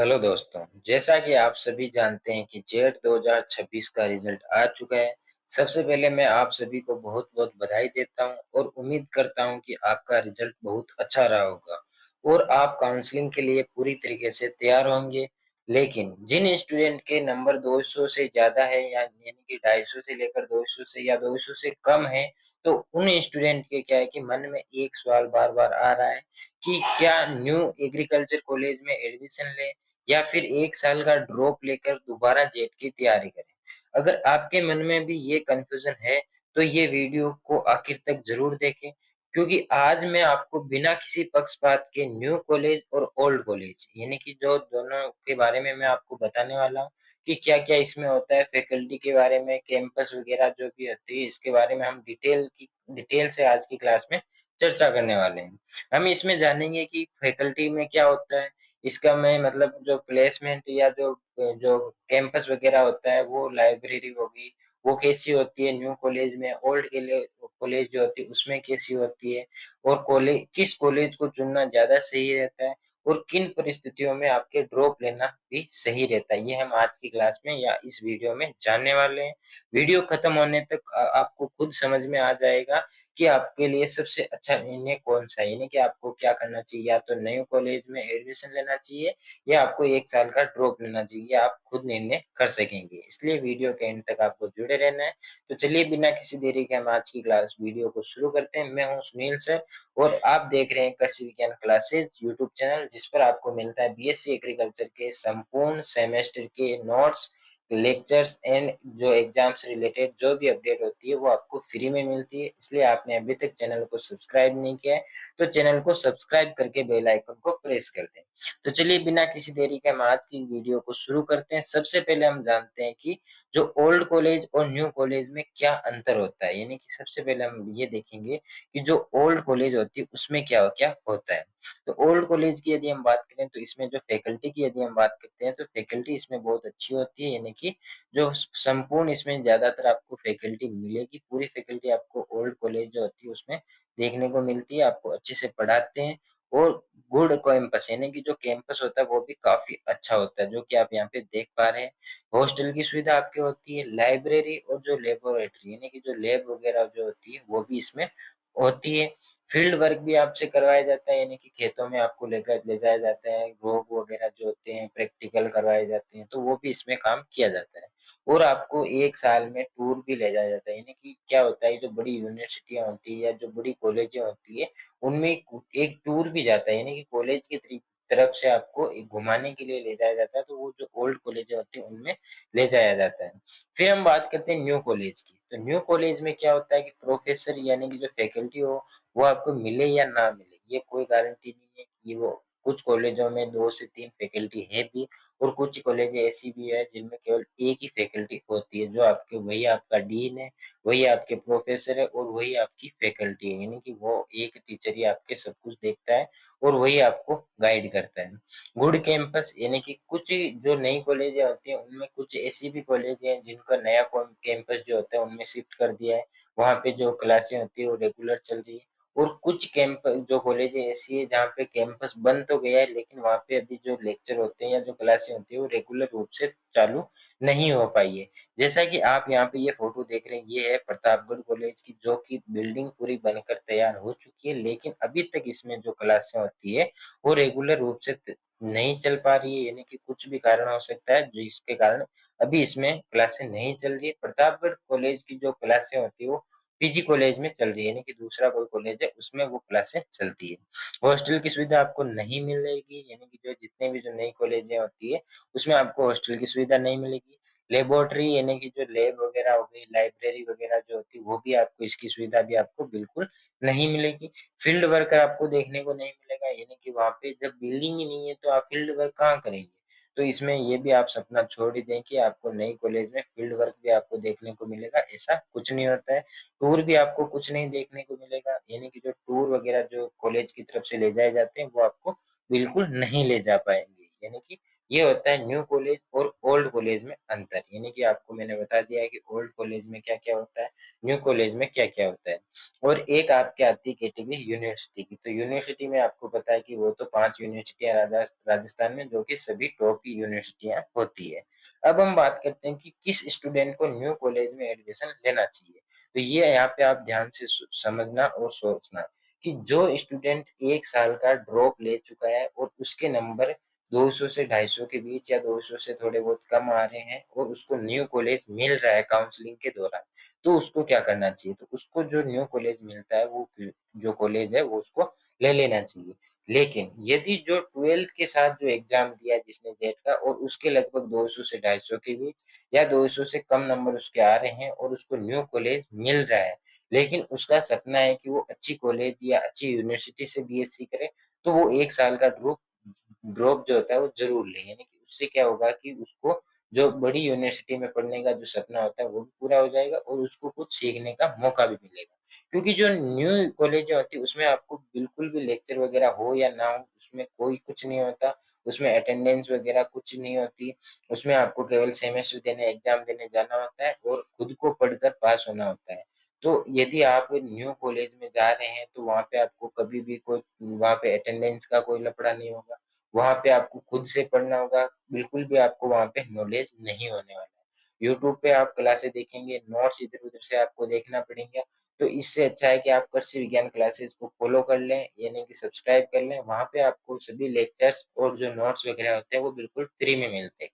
Hello दोस्तों, जैसा कि आप सभी जानते हैं कि जेट 2026 का रिजल्ट आ चुका है। सबसे पहले मैं आप सभी को बहुत-बहुत बधाई देता हूं और उम्मीद करता हूं कि आपका रिजल्ट बहुत अच्छा रहा होगा और आप काउंसलिंग के लिए पूरी तरीके से तैयार होंगे। लेकिन जिन स्टूडेंट के नंबर 200 से ज़्यादा है या यानी कि 250 से लेकर 200 से या 200 से कम है, तो उन स्टूडेंट के क्या है कि मन में एक सवाल बार-बार आ रहा है कि क्या न्यू एग्रीकल्चर कॉलेज में एडमिशन लें या फिर 1 साल का ड्रॉप लेकर दोबारा जेट की तैयारी करें। अगर आपके मन में भी ये कन्फ्यूज़न है, तो ये वीडियो को आखिर तक ज़रूर देखें, क्योंकि आज मैं आपको बिना किसी पक्षपात के न्यू कॉलेज और ओल्ड कॉलेज यानी कि जो दोनों के बारे में मैं आपको बताने वाला हूँ कि क्या-क्या इसमें होता है, फैकल्टी के बारे में, कैंपस वगैरह जो भी होती है, इसके बारे में हम डिटेल से आज की क्लास में चर्चा करने वाले हैं। हम इसमें जानेंगे कि फैकल्टी में क्या होता है, इसका मैं मतलब जो प्लेसमेंट या जो कैंपस वगैरह होता है वो लाइब्रेरी होगी, वो कैसी होती है न्यू कॉलेज में, ओल्ड कॉलेज जो होती है उसमें कैसी होती है और किस कॉलेज को चुनना ज़्यादा सही रहता है और किन परिस्थितियों में आपके ड्रॉप लेना भी सही रहता है। ये हम आज की क्लास में या इस वीडियो में जानने वाले हैं। वीडियो खत्म होने तक आपको खुद समझ में आ जाएगा कि आपके लिए सबसे अच्छा निर्णय कौन-सा है, यानी कि आपको क्या करना चाहिए, या तो नए कॉलेज में एडमिशन लेना चाहिए या आपको 1 साल का ड्रॉप लेना चाहिए, आप खुद निर्णय कर सकेंगे। इसलिए वीडियो के एंड तक आपको जुड़े रहना है। तो चलिए बिना किसी देरी के हम आज की क्लास वीडियो को शुरू करते हैं। मैं हूँ सुनील सर और आप देख रहे हैं कृषि विज्ञान क्लासेस यूट्यूब चैनल, जिस पर आपको मिलता है बीएससी एग्रीकल्चर के संपूर्ण सेमेस्टर के नोट्स, लेक्चर्स एंड जो एग्जाम से रिलेटेड जो भी अपडेट होती है वो आपको फ्री में मिलती है। इसलिए आपने अभी तक चैनल को सब्सक्राइब नहीं किया है तो चैनल को सब्सक्राइब करके बेल आइकन को प्रेस कर दें। तो चलिए बिना किसी देरी के हम आज की वीडियो को शुरू करते हैं। सबसे पहले हम जानते हैं कि जो ओल्ड कॉलेज और न्यू कॉलेज में क्या अंतर होता है, यानी कि सबसे पहले हम ये देखेंगे कि जो ओल्ड कॉलेज होती है उसमें क्या होता है। तो ओल्ड कॉलेज की यदि हम बात करें तो इसमें जो फैकल्टी की यदि हम बात करते हैं तो फैकल्टी इसमें बहुत अच्छी होती है, यानी कि जो संपूर्ण इसमें ज़्यादातर आपको फैकल्टी मिलेगी, पूरी फैकल्टी आपको ओल्ड कॉलेज जो होती है उसमें देखने को मिलती है, आपको अच्छे से पढ़ाते हैं और गुड कैंपस यानी कि जो कैंपस होता है वो भी काफ़ी अच्छा होता है, जो कि आप यहाँ पे देख पा रहे हैं। हॉस्टल की सुविधा आपकी होती है, लाइब्रेरी और जो लैबोरेटरी यानी कि जो लैब वगैरह जो होती है वो भी इसमें होती है। फील्ड वर्क भी आपसे करवाया जाता है, यानी कि खेतों में आपको लेकर ले जाया जाता है, रोग वगैरह जो होते हैं प्रैक्टिकल करवाए जाते हैं, तो वो भी इसमें काम किया जाता है। और आपको 1 साल में टूर भी ले जाया जाता है, यानी कि क्या होता है जो बड़ी यूनिवर्सिटियाँ होती है या जो बड़ी कॉलेजें होती है, उनमें एक टूर भी जाता है, यानी कि कॉलेज की तरफ से आपको एक घुमाने के लिए ले जाया जाता है, तो वो जो ओल्ड कॉलेजें होती हैं उनमें ले जाया जाता है। फिर हम बात करते हैं न्यू कॉलेज की, तो न्यू कॉलेज में क्या होता है कि प्रोफेसर यानी कि जो फैकल्टी हो वो आपको मिले या ना मिले, ये कोई गारंटी नहीं है कि वो कुछ कॉलेजों में 2 से 3 फैकल्टी है भी और कुछ कॉलेज ऐसी भी है जिनमें केवल एक ही फैकल्टी होती है, जो आपके वही आपका डीन है, वही आपके प्रोफेसर है और वही आपकी फैकल्टी है, यानी कि वो एक टीचर ही आपके सब कुछ देखता है और वही आपको गाइड करता है। गुड कैंपस यानी कि कुछ जो नई कॉलेजें होती हैं उनमें कुछ ऐसी भी कॉलेज हैं जिनका नया कैंपस जो होता है उनमें शिफ्ट कर दिया है, वहाँ पे जो क्लासें होती है वो रेगुलर चल रही है। और कुछ जो कॉलेजें ऐसी है जहाँ पे कैंपस बंद तो गया है लेकिन वहाँ पे अभी जो लेक्चर होते हैं या जो क्लासें होती है वो रेगुलर रूप से चालू नहीं हो पाई है। जैसा कि आप यहाँ पे ये फोटो देख रहे हैं, ये है प्रतापगढ़ कॉलेज की, जो कि बिल्डिंग पूरी बनकर तैयार हो चुकी है लेकिन अभी तक इसमें जो क्लासें होती है वो रेगुलर रूप से नहीं चल पा रही है, यानी कि कुछ भी कारण हो सकता है जिसके कारण अभी इसमें क्लासें नहीं चल रही है। प्रतापगढ़ कॉलेज की जो क्लासें होती है वो पीजी कॉलेज में चल रही है, यानी कि दूसरा कोई कॉलेज है उसमें वो क्लासें चलती है। हॉस्टल की सुविधा आपको नहीं मिलेगी, यानी कि जो जितने भी जो नई कॉलेजें होती है उसमें आपको हॉस्टल की सुविधा नहीं मिलेगी। लेबोरेटरी यानी कि जो लैब वगैरह हो गई, लाइब्रेरी वगैरह जो होती है वो भी आपको, इसकी सुविधा भी आपको बिल्कुल नहीं मिलेगी। फील्ड वर्क आपको देखने को नहीं मिलेगा, यानी कि वहाँ पे जब बिल्डिंग ही नहीं है तो आप फील्ड वर्क कहाँ करेंगे? तो इसमें ये भी आप सपना छोड़ ही दें कि आपको नई कॉलेज में फील्ड वर्क भी आपको देखने को मिलेगा, ऐसा कुछ नहीं होता है। टूर भी आपको कुछ नहीं देखने को मिलेगा, यानी कि जो टूर वगैरह जो कॉलेज की तरफ से ले जाए जाते हैं वो आपको बिल्कुल नहीं ले जा पाएँगे, यानी कि ये होता है न्यू कॉलेज और ओल्ड कॉलेज में अंतर। यानी कि आपको मैंने बता दिया है कि ओल्ड कॉलेज में क्या-क्या होता है, न्यू कॉलेज में क्या-क्या होता है। और एक आपके आती है कैटेगरी यूनिवर्सिटी की। तो यूनिवर्सिटी में आपको पता है कि वो तो 5 यूनिवर्सिटियाँ राजस्थान में, जो कि सभी टॉप की यूनिवर्सिटियाँ होती है। अब हम बात करते हैं कि किस स्टूडेंट को न्यू कॉलेज में एडमिशन लेना चाहिए। तो ये यहाँ पे आप ध्यान से समझना और सोचना कि जो स्टूडेंट 1 साल का ड्रॉप ले चुका है और उसके नंबर 200 से 250 के बीच या 200 से थोड़े बहुत कम आ रहे हैं और उसको न्यू कॉलेज मिल रहा है काउंसलिंग के दौरान, तो उसको क्या करना चाहिए? तो उसको जो न्यू कॉलेज मिलता है, वो जो कॉलेज है वो उसको ले लेना चाहिए। लेकिन यदि जो 12th के साथ जो एग्जाम दिया है जिसने जेट का और उसके लगभग 200 से 250 के बीच या 200 से कम नंबर उसके आ रहे हैं और उसको न्यू कॉलेज मिल रहा है, लेकिन उसका सपना है कि वो अच्छी कॉलेज या अच्छी यूनिवर्सिटी से बीएससी करे, तो वो 1 साल का ड्रॉप जो होता है वो ज़रूर लें। यानी कि उससे क्या होगा कि उसको जो बड़ी यूनिवर्सिटी में पढ़ने का जो सपना होता है वो भी पूरा हो जाएगा और उसको कुछ सीखने का मौका भी मिलेगा। क्योंकि जो न्यू कॉलेजें होती है उसमें आपको बिल्कुल भी लेक्चर वगैरह हो या ना हो, उसमें कोई कुछ नहीं होता, उसमें अटेंडेंस वगैरह कुछ नहीं होती, उसमें आपको केवल सेमेस्टर देने, एग्ज़ाम देने जाना होता है और खुद को पढ़कर पास होना होता है। तो यदि आप न्यू कॉलेज में जा रहे हैं तो वहाँ पे आपको कभी भी कोई वहाँ पे अटेंडेंस का कोई लफड़ा नहीं होगा, वहाँ पे आपको खुद से पढ़ना होगा, बिल्कुल भी आपको वहाँ पे नॉलेज नहीं होने वाला है। यूट्यूब पे आप क्लासेस देखेंगे, नोट्स इधर-उधर से आपको देखना पड़ेंगे, तो इससे अच्छा है कि आप कृषि विज्ञान क्लासेस को फॉलो कर लें, यानी कि सब्सक्राइब कर लें, वहाँ पे आपको सभी लेक्चर्स और जो नोट्स वगैरह होते हैं वो बिल्कुल फ्री में मिलते हैं।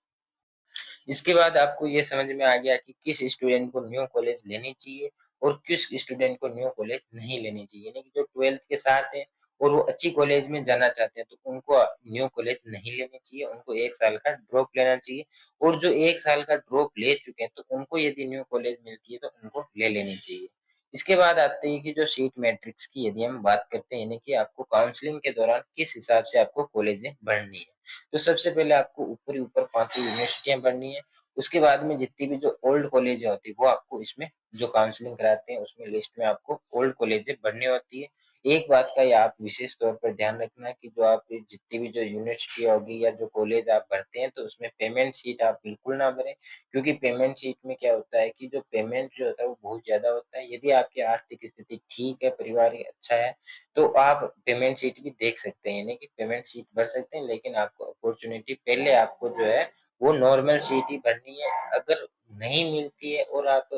इसके बाद आपको ये समझ में आ गया कि किस स्टूडेंट को न्यू कॉलेज लेनी चाहिए और किस स्टूडेंट को न्यू कॉलेज नहीं लेनी चाहिए। यानी कि जो 12th के साथ है और वो अच्छी कॉलेज में जाना चाहते हैं, तो उनको न्यू कॉलेज नहीं लेनी चाहिए, उनको 1 साल का ड्रॉप लेना चाहिए और जो 1 साल का ड्रॉप ले चुके हैं, तो उनको यदि न्यू कॉलेज मिलती है, तो उनको ले लेनी चाहिए। इसके बाद आते हैं कि जो सीट मैट्रिक्स की यदि हम बात करते हैं, यानी कि आपको काउंसलिंग के दौरान किस हिसाब से आपको कॉलेजें भरनी है। तो सबसे पहले आपको ऊपर ही ऊपर 5 यूनिवर्सिटियाँ भरनी है। उसके बाद में जितनी भी जो ओल्ड कॉलेज होती है वो आपको इसमें जो काउंसलिंग कराते हैं उसमें लिस्ट में आपको ओल्ड कॉलेजें भरनी होती है। एक बात का ये आप विशेष तौर पर ध्यान रखना कि जो आप जितनी भी जो यूनिवर्सिटी होगी या जो कॉलेज आप भरते हैं तो उसमें पेमेंट शीट आप बिल्कुल ना भरें, क्योंकि पेमेंट शीट में क्या होता है कि जो पेमेंट जो होता है वो बहुत ज़्यादा होता है। यदि आपकी आर्थिक स्थिति ठीक है, परिवार अच्छा है, तो आप पेमेंट शीट भी देख सकते हैं, यानी कि पेमेंट शीट भर सकते हैं, लेकिन आपको अपॉर्च्युनिटी पहले आपको जो है वो नॉर्मल शीट ही भरनी है। अगर नहीं मिलती है और आप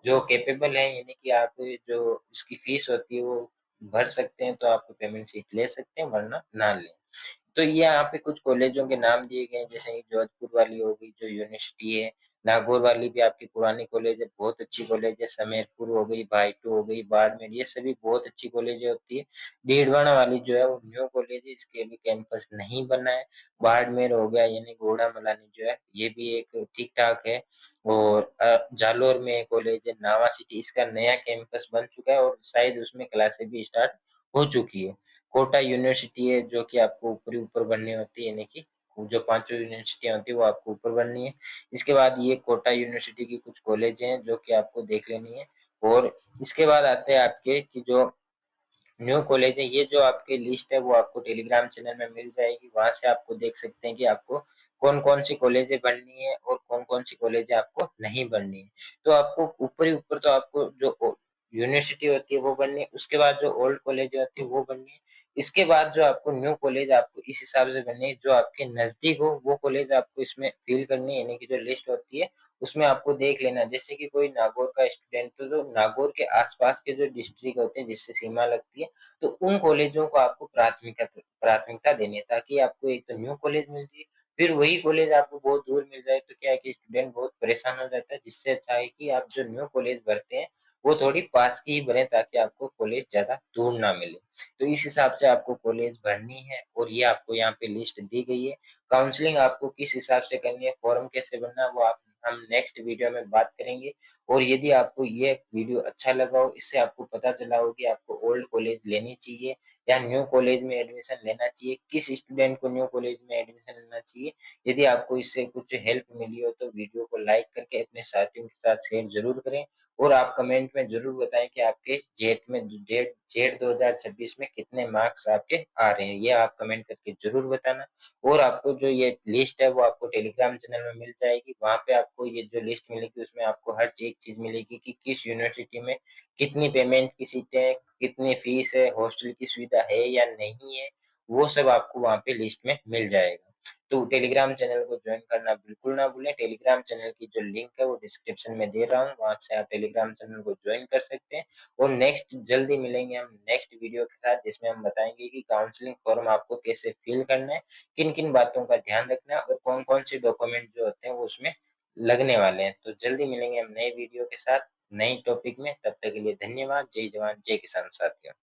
जो कैपेबल हैं, यानी कि आप जो उसकी फीस होती है वो भर सकते हैं, तो आप पेमेंट शीट ले सकते हैं, वरना ना लें। तो ये यहाँ पे कुछ कॉलेजों के नाम दिए गए हैं, जैसे कि जोधपुर वाली हो गई जो यूनिवर्सिटी है, नागौर वाली भी आपकी पुरानी कॉलेज है, बहुत अच्छी कॉलेज है, समेरपुर हो गई, भाईटू हो गई, बाड़मेर, ये सभी बहुत अच्छी कॉलेजें होती है। भीलवाड़ा वाली जो है वो न्यू कॉलेज है, इसके अभी कैंपस नहीं बना है। बाड़मेर हो गया यानी घोड़ा मलानी जो है, ये भी एक ठीक-ठाक है। और जालोर में कॉलेज है नावा सिटी, इसका नया कैंपस बन चुका है और शायद उसमें क्लासेस भी स्टार्ट हो चुकी है। कोटा यूनिवर्सिटी है जो कि आपको ऊपर ही ऊपर बननी होती है, यानी कि जो पांचों यूनिवर्सिटियां होती है वो आपको ऊपर बननी है। इसके बाद ये कोटा यूनिवर्सिटी की कुछ कॉलेज हैं जो कि आपको देख लेनी है। और इसके बाद आते हैं आपके कि जो न्यू कॉलेज है, ये जो आपकी लिस्ट है वो आपको टेलीग्राम चैनल में मिल जाएगी, वहां से आपको देख सकते हैं कि आपको कौन कौन सी कॉलेजें बननी है और कौन कौन सी कॉलेजें आपको नहीं बननी है। तो आपको ऊपर ही ऊपर तो आपको जो यूनिवर्सिटी होती है वो बननी है, उसके बाद जो ओल्ड कॉलेज होती है वो बननी है, इसके बाद जो आपको न्यू कॉलेज आपको इस हिसाब से बननी है जो आपके नजदीक हो वो कॉलेज आपको इसमें फिल करनी है, यानी कि जो लिस्ट होती है उसमें आपको देख लेना। जैसे कि कोई नागौर का स्टूडेंट, तो जो नागौर के आसपास के जो डिस्ट्रिक्ट होते हैं जिससे सीमा लगती है, तो उन कॉलेजों को आपको प्राथमिकता देनी है, ताकि आपको एक तो न्यू कॉलेज मिल जाए, फिर वही कॉलेज आपको बहुत दूर मिल जाए तो क्या है कि स्टूडेंट बहुत परेशान हो जाता है, जिससे अच्छा है कि आप जो न्यू कॉलेज भरते हैं वो थोड़ी पास की ही भरें, ताकि आपको कॉलेज ज्यादा दूर ना मिले। तो इस हिसाब से आपको कॉलेज भरनी है और ये आपको यहाँ पे लिस्ट दी गई है। काउंसलिंग आपको किस हिसाब से करनी है, फॉर्म कैसे भरना है, वो आप हम नेक्स्ट वीडियो में बात करेंगे। और यदि आपको ये वीडियो अच्छा लगा हो, इससे आपको पता चला हो कि आपको ओल्ड कॉलेज लेनी चाहिए या न्यू कॉलेज में एडमिशन लेना चाहिए, किस स्टूडेंट को न्यू कॉलेज में एडमिशन लेना चाहिए, यदि आपको इससे कुछ हेल्प मिली हो तो वीडियो को लाइक करके अपने साथियों के साथ शेयर जरूर करें और आप कमेंट में जरूर बताएं कि आपके जेट में जेट जेट 2026 में कितने मार्क्स आपके आ रहे हैं, ये आप कमेंट करके ज़रूर बताना। और आपको जो ये लिस्ट है वो आपको टेलीग्राम चैनल में मिल जाएगी। वहाँ पे आपको ये जो लिस्ट मिलेगी उसमें आपको हर एक चीज़ मिलेगी कि किस यूनिवर्सिटी में कितनी पेमेंट की सीटें हैं, कितनी फीस है, हॉस्टल की सुविधा है या नहीं है, वो सब आपको वहाँ पे लिस्ट में मिल जाएगा। तो टेलीग्राम चैनल को ज्वाइन करना बिल्कुल ना भूलें। टेलीग्राम चैनल की जो लिंक है वो डिस्क्रिप्शन में दे रहा हूँ, वहाँ से आप टेलीग्राम चैनल को ज्वाइन कर सकते हैं। और नेक्स्ट जल्दी मिलेंगे हम नेक्स्ट वीडियो के साथ, जिसमें हम बताएंगे कि काउंसलिंग फॉर्म आपको कैसे फिल करना है, किन किन बातों का ध्यान रखना है और कौन कौन से डॉक्यूमेंट जो होते हैं वो उसमें लगने वाले हैं। तो जल्दी मिलेंगे हम नए वीडियो के साथ नए टॉपिक में। तब तक के लिए धन्यवाद। जय जवान जय किसान साथियों।